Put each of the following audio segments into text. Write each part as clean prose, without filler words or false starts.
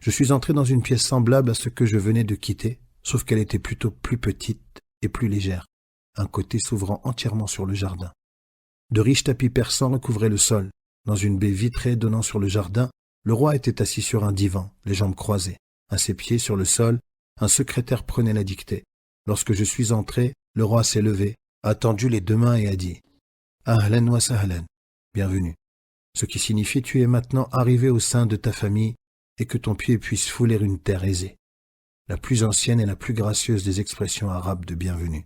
Je suis entré dans une pièce semblable à ce que je venais de quitter, sauf qu'elle était plutôt plus petite et plus légère, un côté s'ouvrant entièrement sur le jardin. De riches tapis persans recouvraient le sol. Dans une baie vitrée donnant sur le jardin, le roi était assis sur un divan, les jambes croisées. À ses pieds, sur le sol, un secrétaire prenait la dictée. Lorsque je suis entré, le roi s'est levé, a tendu les deux mains et a dit « Ahlan wa sahlan, bienvenue », ce qui signifie « Tu es maintenant arrivé au sein de ta famille et que ton pied puisse fouler une terre aisée », la plus ancienne et la plus gracieuse des expressions arabes de bienvenue.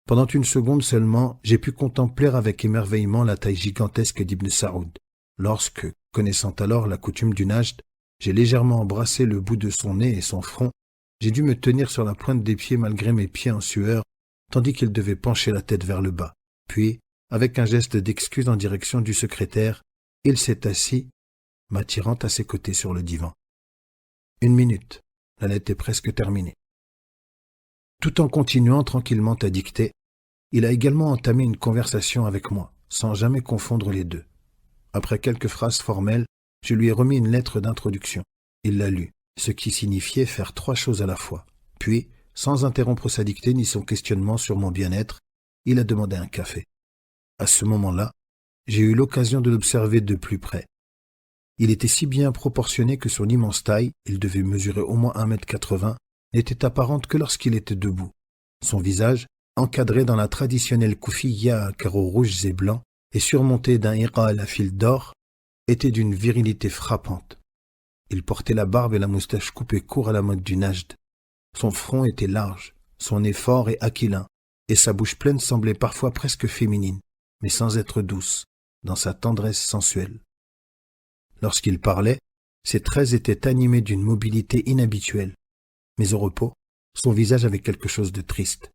Pendant une seconde seulement, j'ai pu contempler avec émerveillement la taille gigantesque d'Ibn Saoud. Lorsque, connaissant alors la coutume du najd, j'ai légèrement embrassé le bout de son nez et son front, j'ai dû me tenir sur la pointe des pieds malgré mes pieds en sueur, tandis qu'il devait pencher la tête vers le bas. Puis, avec un geste d'excuse en direction du secrétaire, il s'est assis, m'attirant à ses côtés sur le divan. 1 minute, la lettre est presque terminée. Tout en continuant tranquillement à dicter, il a également entamé une conversation avec moi, sans jamais confondre les deux. Après quelques phrases formelles, je lui ai remis une lettre d'introduction. Il l'a lue, ce qui signifiait faire 3 choses à la fois. Puis, sans interrompre sa dictée ni son questionnement sur mon bien-être, il a demandé un café. À ce moment-là, j'ai eu l'occasion de l'observer de plus près. Il était si bien proportionné que son immense taille, il devait mesurer au moins 1,80 m, n'était apparente que lorsqu'il était debout. Son visage, encadré dans la traditionnelle koufiyya à carreaux rouges et blancs et surmonté d'un iqal à fil d'or, était d'une virilité frappante. Il portait la barbe et la moustache coupées court à la mode du najd. Son front était large, son nez fort et aquilin, et sa bouche pleine semblait parfois presque féminine, mais sans être douce, dans sa tendresse sensuelle. Lorsqu'il parlait, ses traits étaient animés d'une mobilité inhabituelle, mais au repos, son visage avait quelque chose de triste,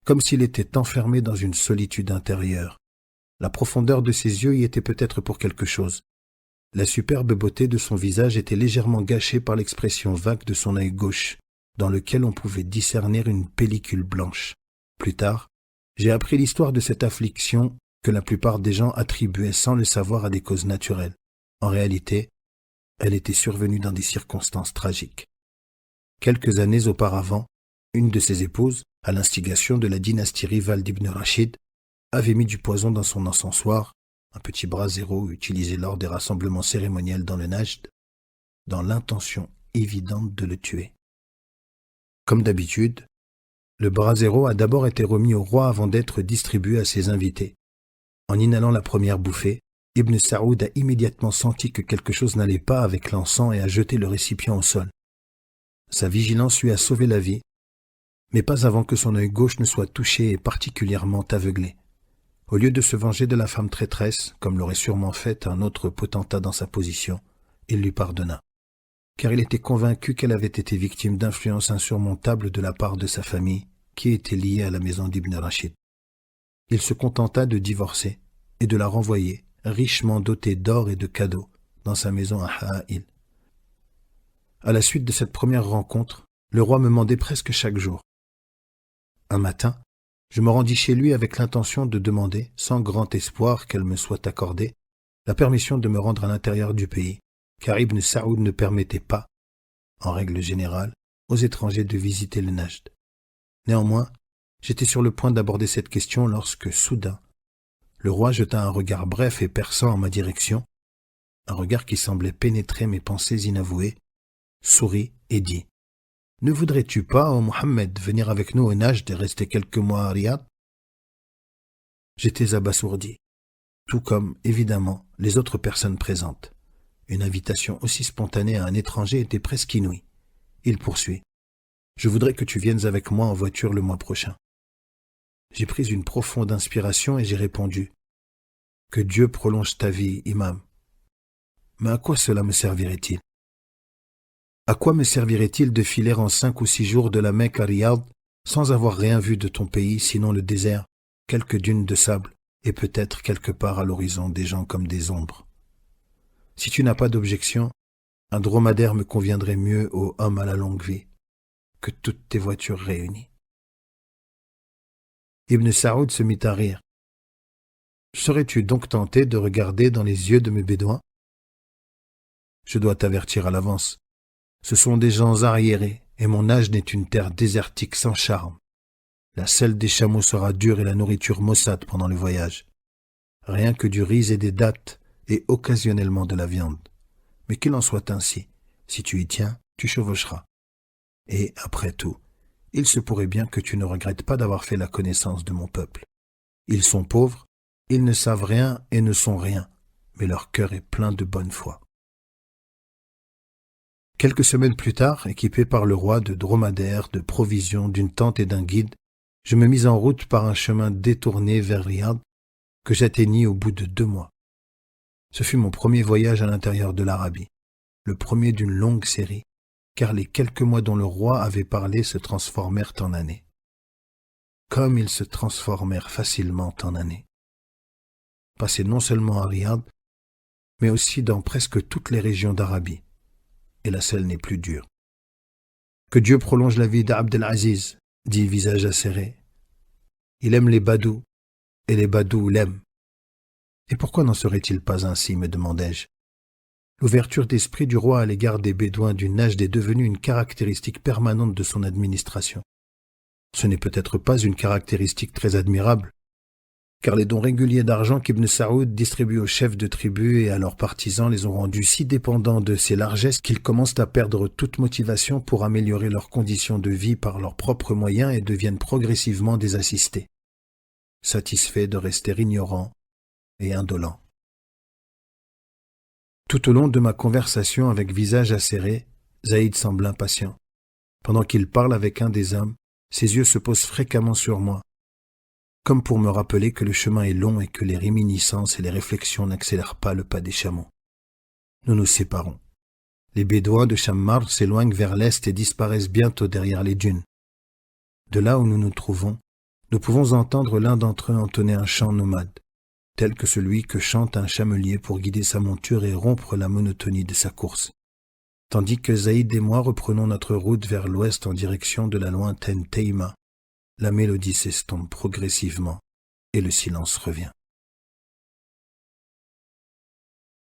comme s'il était enfermé dans une solitude intérieure. La profondeur de ses yeux y était peut-être pour quelque chose. La superbe beauté de son visage était légèrement gâchée par l'expression vague de son œil gauche, dans lequel on pouvait discerner une pellicule blanche. Plus tard, j'ai appris l'histoire de cette affliction que la plupart des gens attribuaient sans le savoir à des causes naturelles. En réalité, elle était survenue dans des circonstances tragiques. Quelques années auparavant, une de ses épouses, à l'instigation de la dynastie rivale d'Ibn Rachid, avait mis du poison dans son encensoir, un petit brasero utilisé lors des rassemblements cérémoniels dans le najd, dans l'intention évidente de le tuer. Comme d'habitude, le brasero a d'abord été remis au roi avant d'être distribué à ses invités. En inhalant la première bouffée, Ibn Saoud a immédiatement senti que quelque chose n'allait pas avec l'encens et a jeté le récipient au sol. Sa vigilance lui a sauvé la vie, mais pas avant que son œil gauche ne soit touché et particulièrement aveuglé. Au lieu de se venger de la femme traîtresse, comme l'aurait sûrement fait un autre potentat dans sa position, il lui pardonna, car il était convaincu qu'elle avait été victime d'influences insurmontables de la part de sa famille, qui était liée à la maison d'Ibn Rachid. Il se contenta de divorcer et de la renvoyer, richement dotée d'or et de cadeaux, dans sa maison à Ha'il. À la suite de cette première rencontre, le roi me mandait presque chaque jour. Un matin, je me rendis chez lui avec l'intention de demander, sans grand espoir qu'elle me soit accordée, la permission de me rendre à l'intérieur du pays, car Ibn Saoud ne permettait pas, en règle générale, aux étrangers de visiter le najd. Néanmoins, j'étais sur le point d'aborder cette question lorsque, soudain, le roi jeta un regard bref et perçant en ma direction, un regard qui semblait pénétrer mes pensées inavouées, sourit et dit « Ne voudrais-tu pas, ô Mohammed, venir avec nous au najd et rester quelques mois à Riyad ?» J'étais abasourdi, tout comme, évidemment, les autres personnes présentes. Une invitation aussi spontanée à un étranger était presque inouïe. Il poursuit « Je voudrais que tu viennes avec moi en voiture le mois prochain. » J'ai pris une profonde inspiration et j'ai répondu « Que Dieu prolonge ta vie, imam. Mais à quoi cela me servirait-il ? À quoi me servirait-il de filer en 5 ou 6 jours de la Mecque à Riyad sans avoir rien vu de ton pays sinon le désert, quelques dunes de sable et peut-être quelque part à l'horizon des gens comme des ombres. Si tu n'as pas d'objection, un dromadaire me conviendrait mieux aux hommes à la longue vie que toutes tes voitures réunies. » Ibn Saoud se mit à rire. « Serais-tu donc tenté de regarder dans les yeux de mes bédouins ? Je dois t'avertir à l'avance. Ce sont des gens arriérés, et mon âge n'est une terre désertique sans charme. La selle des chameaux sera dure et la nourriture maussade pendant le voyage. Rien que du riz et des dattes, et occasionnellement de la viande. Mais qu'il en soit ainsi. Si tu y tiens, tu chevaucheras. Et, après tout, il se pourrait bien que tu ne regrettes pas d'avoir fait la connaissance de mon peuple. Ils sont pauvres, ils ne savent rien et ne sont rien, mais leur cœur est plein de bonne foi. Quelques semaines plus tard, équipé par le roi de dromadaires, de provisions, d'une tente et d'un guide, je me mis en route par un chemin détourné vers Riyad que j'atteignis au bout de 2 mois. Ce fut mon premier voyage à l'intérieur de l'Arabie, le premier d'une longue série, car les quelques mois dont le roi avait parlé se transformèrent en années. Comme ils se transformèrent facilement en années. Passé non seulement à Riyad, mais aussi dans presque toutes les régions d'Arabie, et la selle n'est plus dure. Que Dieu prolonge la vie d'Abdelaziz, dit visage acéré. Il aime les badous, et les badous l'aiment. Et pourquoi n'en serait-il pas ainsi, me demandai-je. L'ouverture d'esprit du roi à l'égard des Bédouins du Najd est devenue une caractéristique permanente de son administration. Ce n'est peut-être pas une caractéristique très admirable, car les dons réguliers d'argent qu'Ibn Saoud distribue aux chefs de tribus et à leurs partisans les ont rendus si dépendants de ces largesses qu'ils commencent à perdre toute motivation pour améliorer leurs conditions de vie par leurs propres moyens et deviennent progressivement des assistés, satisfaits de rester ignorants et indolents. Tout au long de ma conversation avec visage acéré, Zaïd semble impatient. Pendant qu'il parle avec un des hommes, ses yeux se posent fréquemment sur moi, comme pour me rappeler que le chemin est long et que les réminiscences et les réflexions n'accélèrent pas le pas des chameaux. Nous nous séparons. Les Bédouins de Shammar s'éloignent vers l'est et disparaissent bientôt derrière les dunes. De là où nous nous trouvons, nous pouvons entendre l'un d'entre eux entonner un chant nomade, tel que celui que chante un chamelier pour guider sa monture et rompre la monotonie de sa course. Tandis que Zaïd et moi reprenons notre route vers l'ouest en direction de la lointaine Teima, la mélodie s'estompe progressivement et le silence revient.